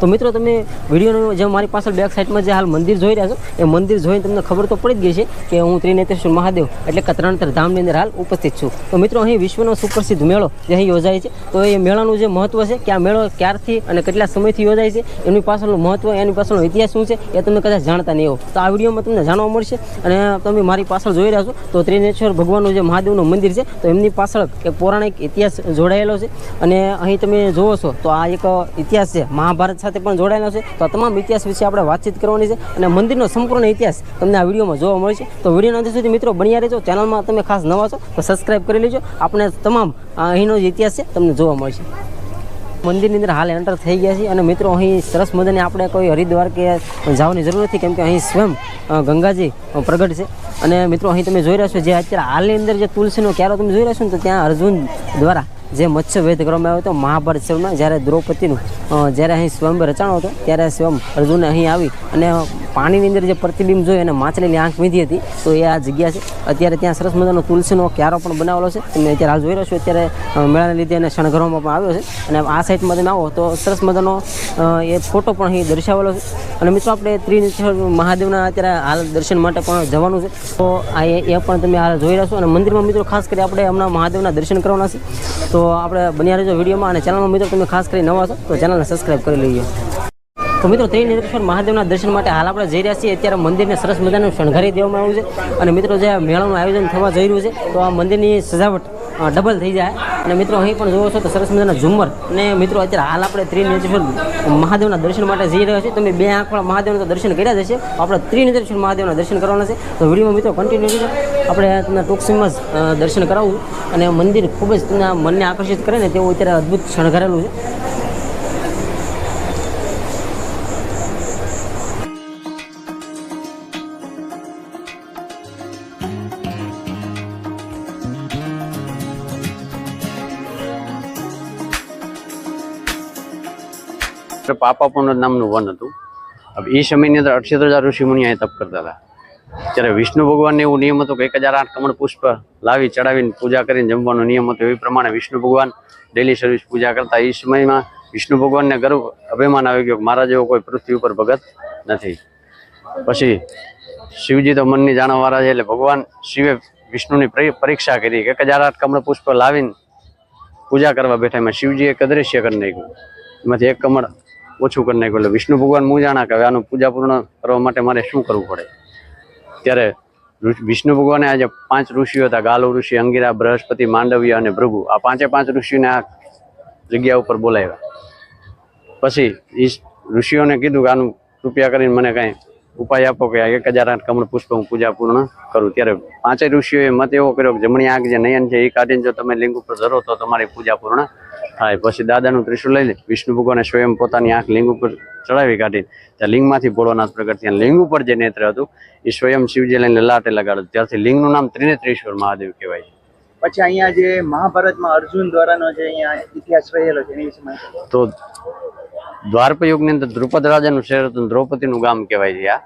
તો મિત્રો તમે વિડીયોનું જે મારી પાછળ બેક સાઈડમાં જે હાલ મંદિર જોઈ રહ્યા છો એ મંદિર જોઈને તમને ખબર તો પડી જ ગઈ છે કે હું ત્રિનેત્રેશ્વર મહાદેવ એટલે કે ત્રણેતર ધામની અંદર હાલ ઉપસ્થિત છું। તો મિત્રો અહીં વિશ્વનો સુપ્રસિદ્ધ મેળો જે અહીં યોજાય છે તો એ મેળાનું જે મહત્વ છે કે આ મેળો ક્યારથી અને કેટલા સમયથી યોજાય છે એની પાછળનું મહત્વ એની પાછળનો ઇતિહાસ શું છે એ તમે કદાચ જાણતા નહીં હો તો આ વિડીયોમાં તમને જાણવા મળશે। અને તમે મારી પાછળ જોઈ રહ્યા છો તો ત્રિનેત્રેશ્વર ભગવાનનું જે મહાદેવનું મંદિર છે તો એમની પાછળ એક પૌરાણિક ઇતિહાસ જોડાયેલો છે અને અહીં તમે જોવો છો તો આ એક ઇતિહાસ છે મહાભારત સાથે પણ જોડાયેલો છે। તો આ તમામ ઇતિહાસ વિશે આપણે વાતચીત કરવાની છે અને મંદિરનો સંપૂર્ણ ઇતિહાસ તમને આ વિડીયોમાં જોવા મળશે। તો વિડીયોના અંત સુધી મિત્રો બન્યા રહેજો। ચેનલમાં તમે ખાસ નવા છો તો સબસ્ક્રાઈબ કરી લેજો। આપણે તમામ અહીંનો જે ઇતિહાસ છે તમને જોવા મળશે। મંદિરની અંદર હાલ એન્ટર થઈ ગયા છે અને મિત્રો અહીં સરસ મજાની આપણે કોઈ હરિદ્વાર કે જવાની જરૂર નથી કેમ કે અહીં સ્વયં ગંગાજી પ્રગટ છે। અને મિત્રો અહીં તમે જોઈ રહ્યા છો જે અત્યારે હાલની અંદર જે તુલસીનો ક્યારો તમે જોઈ રહ્યા છો ને તો ત્યાં અર્જુન દ્વારા જે મત્સ્યવેદ કરવામાં આવ્યો હતો મહાભારત સમયમાં જ્યારે દ્રૌપદીનું જ્યારે અહીં સ્વયંવર રચાણો હતો ત્યારે સ્વયં અર્જુને અહીં આવી અને પાણીની અંદર જે પ્રતિબિંબ જોઈ અને માછલીની આંખ વીંધી હતી તો એ આ જગ્યા છે। અત્યારે ત્યાં સરસ મજાનો તુલસીનો ક્યારો પણ બનાવેલો છે તમે અત્યારે હાલ જોઈ રહ્યો છો। અત્યારે મેળાને લીધે એને શણગારવામાં પણ આવ્યો છે અને આ સાઈડમાં તમે આવો તો સરસ મજાનો એ ફોટો પણ અહીં દર્શાવેલો છે। અને મિત્રો આપણે ત્રિનેત્રેશ્વર મહાદેવના અત્યારે હાલ દર્શન માટે પણ જવાનું છે તો આ એ પણ તમે હાલ જોઈ રહ્યા છો। અને મંદિરમાં મિત્રો ખાસ કરી આપણે હમણાં મહાદેવના દર્શન કરવાના છે તો આપણે બન્યા રહેજો વિડીયોમાં। અને ચેનલમાં મિત્રો તમે ખાસ કરી નવા છો તો ચેનલને સબસ્ક્રાઈબ કરી લેજો। તો મિત્રો ત્રિનેત્રેશ્વર મહાદેવના દર્શન માટે હાલ આપણે જઈ રહ્યા છીએ। અત્યારે મંદિરને સરસ મજાનું શણગારી દેવામાં આવ્યું છે અને મિત્રો જે મેળાનું આયોજન થવા જઈ રહ્યું છે તો આ મંદિરની સજાવટ ડબલ થઈ જાય। અને મિત્રો અહીં પણ જોવો છો તો સરસ મજાના ઝુમ્મર અને મિત્રો અત્યારે હાલ આપણે ત્રિનેત્રેશ્વર મહાદેવના દર્શન માટે જઈ રહ્યા છીએ। તમે બે આંખવાળા મહાદેવના દર્શન કર્યા જશે આપણે ત્રિનેત્રેશ્વર મહાદેવના દર્શન કરવાના છે તો વિડીયોમાં મિત્રો કન્ટિન્યુ છે। આપણે તમને ટૂંક સમયમાં જ દર્શન કરાવવું અને મંદિર ખૂબ જ તમને મનને આકર્ષિત કરે ને તેવું અત્યારે અદ્ભુત શણગારેલું છે। પાપાપુર નામનું વન હતું। હવે એ સમયની અંદર 78,000 ઋષિ મુનિ અહીં તપ કરતા હતા। ત્યારે વિષ્ણુ ભગવાનને એવું નિયમ હતો કે 1008 કમળ પુષ્પ લાવી ચડાવીને પૂજા કરીને જમવાનો નિયમ હતો। એ પ્રમાણે વિષ્ણુ ભગવાન ડેલી સર્વિસ પૂજા કરતા। એ સમયમાં વિષ્ણુ ભગવાનને ગર્વ અભિમાન આવી ગયો કે મારા જેવો કોઈ પૃથ્વી ઉપર ભગત નથી। પછી શિવજી તો મનની જાણવાવાળા છે એટલે ભગવાન શિવે વિષ્ણુની પરીક્ષા કરી કે 1008 કમળ પુષ્પ લાવીને પૂજા કરવા બેઠા। એમાં શિવજી એક અદૃશ્ય કરી નાખ્યું, એમાંથી એક કમળ ઓછું કરી નાખ્યું। એટલે વિષ્ણુ ભગવાન મૂંઝાણા કે હવે આનું પૂજા પૂર્ણ કરવા માટે મારે શું કરવું પડે। ત્યારે વિષ્ણુ ભગવાને આજે 5 ઋષિઓ હતા ગાલુ ઋષિ, અંગિરા, બૃહસ્પતિ, માંડવ્ય અને ભૃગુ આ 5 ઋષિઓને આ જગ્યા ઉપર બોલાવ્યા। પછી એ ઋષિઓને કીધું કે આનું કૃપયા કરીને મને કાંઈ ઉપાય આપો કે 1008 કમળ પુષ્પ હું પૂજા પૂર્ણ કરું। ત્યારે 5 ઋષિઓએ મત એવો કર્યો કે જમણી આંખ જે નયન છે એ કાઢીને જો તમે લિંગ ઉપર ધરો તો તમારી પૂજા પૂર્ણ થાય। પછી દાદાનું ત્રિશુલ લઈ લે વિષ્ણુ ભગવાને સ્વયં પોતાની આંખ લિંગ ઉપર ચડાવી કાઢી ત્યાં લિંગમાંથી ભોળોનાથ પ્રગટ થયા। લિંગ ઉપર જે નેત્ર હતું એ સ્વયં શિવજી લઈને લાટે લગાડ્યું। ત્યારથી લિંગનું નામ ત્રિનેત્રેશ્વર મહાદેવ કહેવાય છે। પછી અહીંયા જે મહાભારતમાં અર્જુન દ્વારાનો જે અહીંયા ઇતિહાસ રહેલો છે એની વિશે માહિતી તો દ્વાપર યુગની અંદર દ્રુપદ રાજાનું શહેર હતું, દ્રૌપદીનું ગામ કહેવાય છે આ।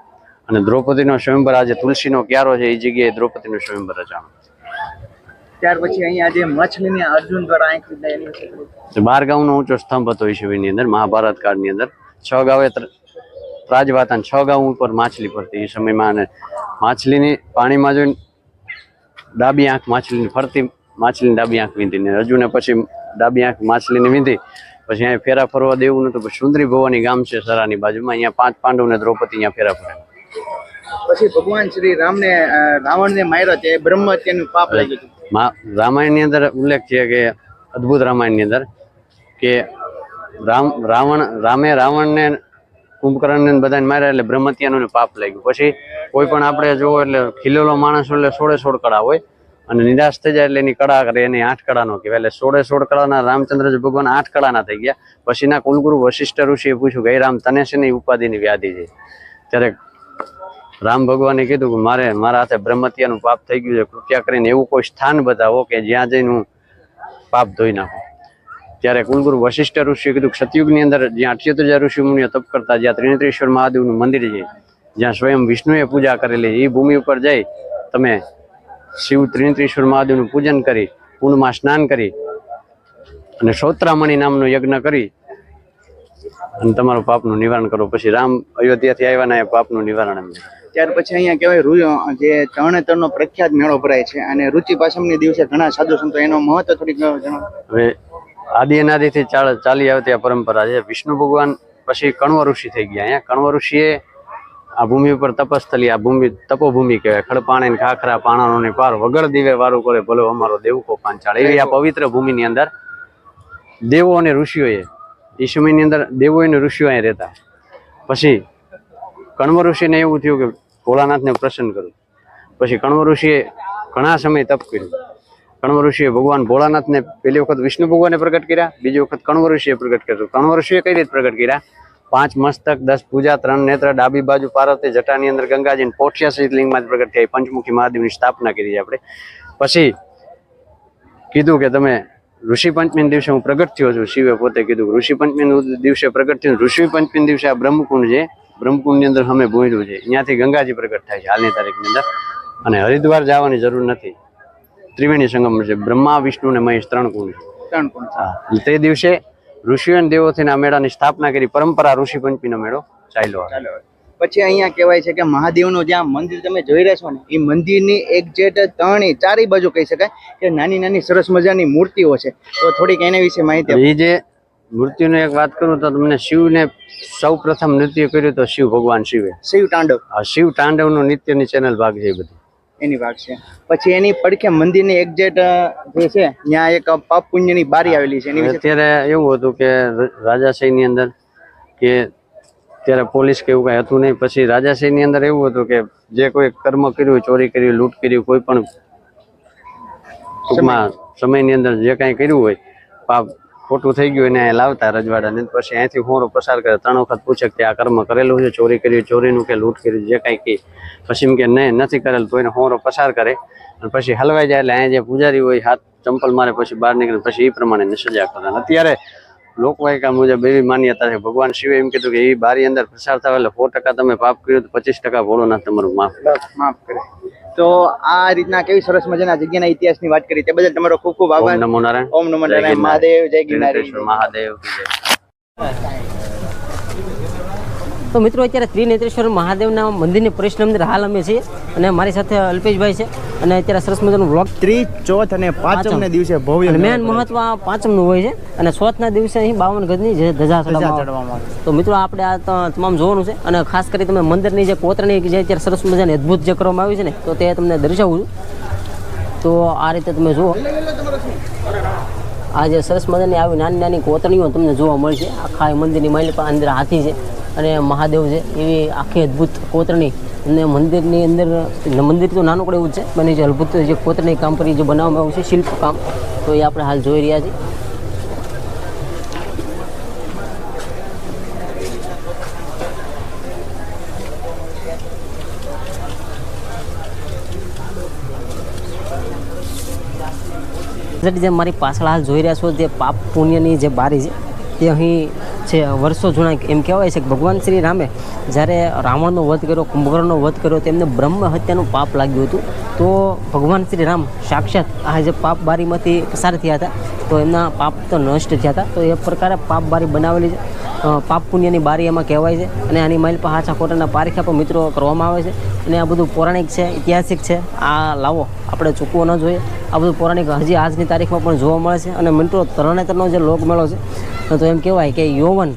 અને દ્રૌપદીનો સ્વયંવર આજે તુલસીનો ક્યારો છે એ જગ્યાએ દ્રૌપદીનું સ્વયંવર રચાણું। ત્યાર પછી અહીંયા જે મછલીને અર્જુન દ્વારા આંખ લીધા એની વિશે 12 ગાઉનો ઊંચો સ્તંભ હતો એ સમયની અંદર મહાભારત કાળની અંદર 6 ગાવે ત્રાજવાતા 6 ગાઉ ઉપર માછલી ફરતી એ સમયમાં। અને માછલીની પાણીમાં જોઈને ડાબી આંખ માછલીની ફરતી, માછલીની ડાબી આંખ વીંધીને અર્જુને પછી ડાબી આંખ માછલીની વીંધી। પછી અહીંયા ફેરા ફરવા દેવું નતું। પછી સુંદરી ભવાની ગામ છે સરાની બાજુમાં, અહીંયા 5 પાંડવ ને દ્રૌપદી અહીંયા ફેરા ફરે। પછી ભગવાન શ્રી રામને રાવણને માર્યો તે બ્રહ્મ હત્યાનું પાપ લાગ્યું હતું। રામાયણની અંદર ઉલ્લેખ છે કે અદ્ભુત રામાયણની અંદર કે રામે રાવણને કુંભકર્ણને બધાને માર્યા એટલે બ્રહ્મ હત્યાનું પાપ લાગ્યું। પછી કોઈ પણ આપણે જોવો એટલે ખીલેલો માણસ એટલે 16 કળા હોય અને નિરાશ થઈ જાય એટલે એની કળા કરે એની 8 કળાનો કહેવાય। એટલે 16 કળાના રામચંદ્રજી ભગવાન 8 કળાના થઈ ગયા। પછીના કુલગુરુ વશિષ્ઠ ઋષિએ પૂછ્યું કે રામ તને છે ને ઉપાધિની વ્યાધિ છે। ત્યારે રામ ભગવાને કીધું કે મારા હાથે બ્રહ્મત્યાનું પાપ થઈ ગયું છે, કૃપયા કરીને એવું કોઈ સ્થાન બતાવો કે જ્યાં જઈને હું પાપ ધોઈ નાખું। ત્યારે કુલગુરુ વશિષ્ઠ ઋષિએ કીધું કે સતયુગની અંદર જ્યાં 78,000 ઋષિ મુનિઓ તપ કરતા, જ્યાં ત્રિનેત્રેશ્વર મહાદેવનું મંદિર છે, જ્યાં સ્વયં વિષ્ણુએ પૂજા કરેલી એ ભૂમિ ઉપર જઈ તમે શિવ ત્રિનેત્રેશ્વર મહાદેવનું પૂજન કરી કુંડમાં સ્નાન કરી અને શ્રોત્રામણી નામનો યજ્ઞ કરી અને તમારું પાપનું નિવારણ કરો. પછી રામ અયોધ્યાથી આવ્યા ને એ પાપનું નિવારણ એમને. ત્યાર પછી અહીંયા કહેવાય જે તરણેતરનો પ્રખ્યાત મેળો ભરાય છે અને રુચિ પાસમની દિવસે ઘણા સાધુ સંતો એનો મહત્વ થોડીક જણાવો. હવે આદિ અનાદિથી ચાલી આવતી આ પરંપરા છે. વિષ્ણુ ભગવાન પછી કણવ ઋષિ થઈ ગયા. અહીંયા કણવ ઋષિએ આ ભૂમિ ઉપર તપસ્થલી, આ ભૂમિ તપોભૂમિ કહેવાય. ખડપાણે ને ખાખરા પાણાનો ને પાર વગર દીવે વારું કરે ભલો અમારો દેવકો પાંચાળ. એવી આ પવિત્ર ભૂમિની અંદર દેવો અને ઋષિઓએ એ સમયની અંદર દેવો અને ઋષિઓ અહીં રહેતા. પછી કણવ ઋષિને એવું થયું કે ભોળાનાથને પ્રસન્ન કરું. પછી કણવ ઋષિએ ઘણા સમય તપ કર્યું. કણવ ઋષિએ ભગવાન ભોળાનાથને પહેલી વખત વિષ્ણુ ભગવાને પ્રગટ કર્યા, બીજી વખત કણવ ઋષિએ પ્રગટ કર્યું. કણવ ઋષિએ કઈ રીતે પ્રગટ કર્યા? 5 મસ્તક, 10 પૂજા, 3 નેત્ર, ડાબી બાજુ પાર્વતી, જટાની અંદર ગંગાજી, 88 લિંગમાં પ્રગટ થયા. પંચમુખી મહાદેવની સ્થાપના કરી આપણે. પછી કીધું કે તમે ઋષિ પંચમી દિવસે હું પ્રગટ થયો છું. શિવે પોતે કીધું ઋષિ પંચમી દિવસે પ્રગટ થયું. ઋષિ પંચમી દિવસે આ બ્રહ્મકુંડ છે, બ્રહ્મકુંડ ની અંદર અમે ભૂંડ્યું છે. અહીંયાથી ગંગાજી પ્રગટ થાય છે હાલની તારીખની અંદર. અને હરિદ્વાર જવાની જરૂર નથી. ત્રિવેણી સંગમ છે. બ્રહ્મા, વિષ્ણુ ને મહેશ 3 કુંડ છે. હા, તે દિવસે ઋષિઓ અને દેવોથી આ મેળાની સ્થાપના કરી. પરંપરા ઋષિ પંચમીનો મેળો ચાલ્યો. પછી અહીંયા કહેવાય છે કે મહાદેવનું જ્યાં મંદિર તમે જોઈ રહ્યા છો ને એ મંદિરની એક્ઝેક્ટ ચારે બાજુ કહી શકાય કે નાની નાની સરસ મજાની મૂર્તિઓ છે. તો થોડીક એના વિશે માહિતી આપો. એ જે મૂર્તિની એક વાત કરું તો તમને શિવને સૌ પ્રથમ નૃત્ય કર્યું તો શિવ ભગવાન શિવે. શિવ તાંડવ. આ શિવ તાંડવનું નિત્યની ચેનલ ભાગ છે. એ બધી એની વાત છે. પછી એની પડખે મંદિરની એક્ઝેક્ટ જે છે ત્યાં એક પાપ પુણ્યની બારી આવેલી છે. એની વિશે અત્યારે એવું હતું કે રાજાશાહીની અંદર કે ત્યારે પોલીસ કે એવું કઈ હતું નહીં. પછી રાજાશાહીની અંદર એવું હતું કે જે કોઈ કર્મ કર્યું, ચોરી કરી, લૂંટ કરી, કોઈ પણ ટૂંકમાં સમયની અંદર જે કાંઈ કર્યું હોય, પાપ ખોટું થઈ ગયું એને લાવતા રજવાડાને. પછી અહીંથી હોરો પસાર કરે. 3 વખત પૂછે કે આ કર્મ કરેલું છે, ચોરી કરી, ચોરીનું કે લૂંટ કરી, જે કાંઈ કહે. પછી એમ કે નહીં નથી કરેલું તો એને હોરો પસાર કરે. અને પછી હલવાઈ જાય એટલે અહીંયા જે પૂજારી હોય હાથ ચંપલ મારે, પછી બહાર નીકળે. પછી એ પ્રમાણે સજા કરે. અત્યારે લોકવાયકા મુજબ એવી માન્યતા છે. ભગવાન શિવે એમ કીધું કે એ બારી અંદર પસાર થાય એટલે 100% તમે પાપ કર્યું તો 25% ભોળોનાથ તમારું માફ કરે. તો આ રીતના કેવી સરસ મજાના જગ્યાના ઇતિહાસની વાત કરી તે બદલ તમારો ખૂબ ખૂબ આભાર. ઓમ નમો નારાયણ. ઓમ નમો નારાયણ. મહાદેવ જય ગિરનારી. મહાદેવ કી જય. તો મિત્રો અત્યારે ત્રિનેત્રેશ્વર મહાદેવના મંદિરની પરિસરની અંદર હાલ અમે છીએ અને મારી સાથે અલ્પેશભાઈ છે. અને અત્યારે સરસ મજાનું વ્લોગ ત્રીજ, ચોથ અને પાંચમના દિવસે ભવ્ય મેન મહત્વ પાંચમનું હોય છે. અને ચોથના દિવસે અહીં 52 ગજની જે ધજા ચડાવવામાં આવે. તો મિત્રો આપણે આ તમામ જોવાનું છે. અને ખાસ કરી તમે મંદિરની જે કોતરણી જે અત્યારે સરસ મજાની અદ્ભુત જે કરવામાં આવી છે ને તો તે તમને દર્શાવું છું. તો આ રીતે તમે જુઓ, આ જે સરસ મજાની આવી નાની નાની કોતરણીઓ તમને જોવા મળશે. આખા મંદિરની માલિકા અંદર હાથી છે અને મહાદેવ છે. એવી આખી અદ્ભુત કોતરણી અને મંદિરની અંદર, મંદિર તો નાનકડું એવું જ છે, મને જે અદ્ભુત જે કોતરણી કામ કરી જે બનાવવામાં આવ્યું છે શિલ્પ કામ, તો એ આપણે હાલ જોઈ રહ્યા છીએ. જે મારી પાછળ હાલ જોઈ રહ્યા છો જે પાપ પુણ્યની જે બારી છે તે અહીં છે. વર્ષો જૂના એમ કહેવાય છે કે ભગવાન શ્રી રામે જ્યારે રાવણનો વધ કર્યો, કુંભકર્ણનો વધ કર્યો, તેમને બ્રહ્મ હત્યાનું પાપ લાગ્યું હતું. તો ભગવાન શ્રી રામ સાક્ષાત આ જે પાપ બારીમાંથી પસાર થયા હતા તો એમના પાપ તો નષ્ટ થયા હતા. તો એ પ્રકારે પાપ બારી બનાવેલી છે. પાપ પુણ્યની બારી એમાં કહેવાય છે. અને આની માઇલ પર હાચા ખોટાના પારખા પણ મિત્રો કરવામાં આવે છે. અને આ બધું પૌરાણિક છે, ઐતિહાસિક છે. આ લાવો આપણે ચૂકવો ન જોઈએ. આ બધું પૌરાણિક હજી આજની તારીખમાં પણ જોવા મળે છે. અને મિત્રો તરણેતરનો જે લોકમેળો છે તો એમ કહેવાય કે યૌવન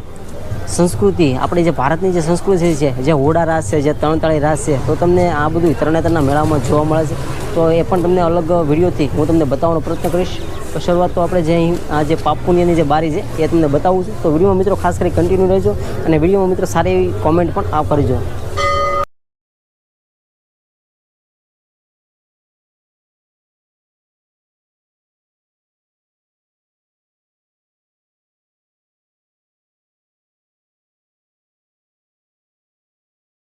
સંસ્કૃતિ, આપણી જે ભારતની જે સંસ્કૃતિ છે, જે હોડા રાસ છે, જે તરણતાળી રાસ છે, તો તમને આ બધું તરણેતરના મેળામાં જોવા મળે છે. તો એ પણ તમને અલગ વિડીયોથી હું તમને બતાવવાનો પ્રયત્ન કરીશ. તો શરૂઆત તો આપણે જે અહીં આ જે પાપ પુણ્યની જે બારી છે એ તમને બતાવું છું. તો વિડીયોમાં મિત્રો ખાસ કરી કન્ટિન્યુ રહેજો અને વિડીયોમાં મિત્રો સારી એવી કોમેન્ટ પણ આપ કરજો.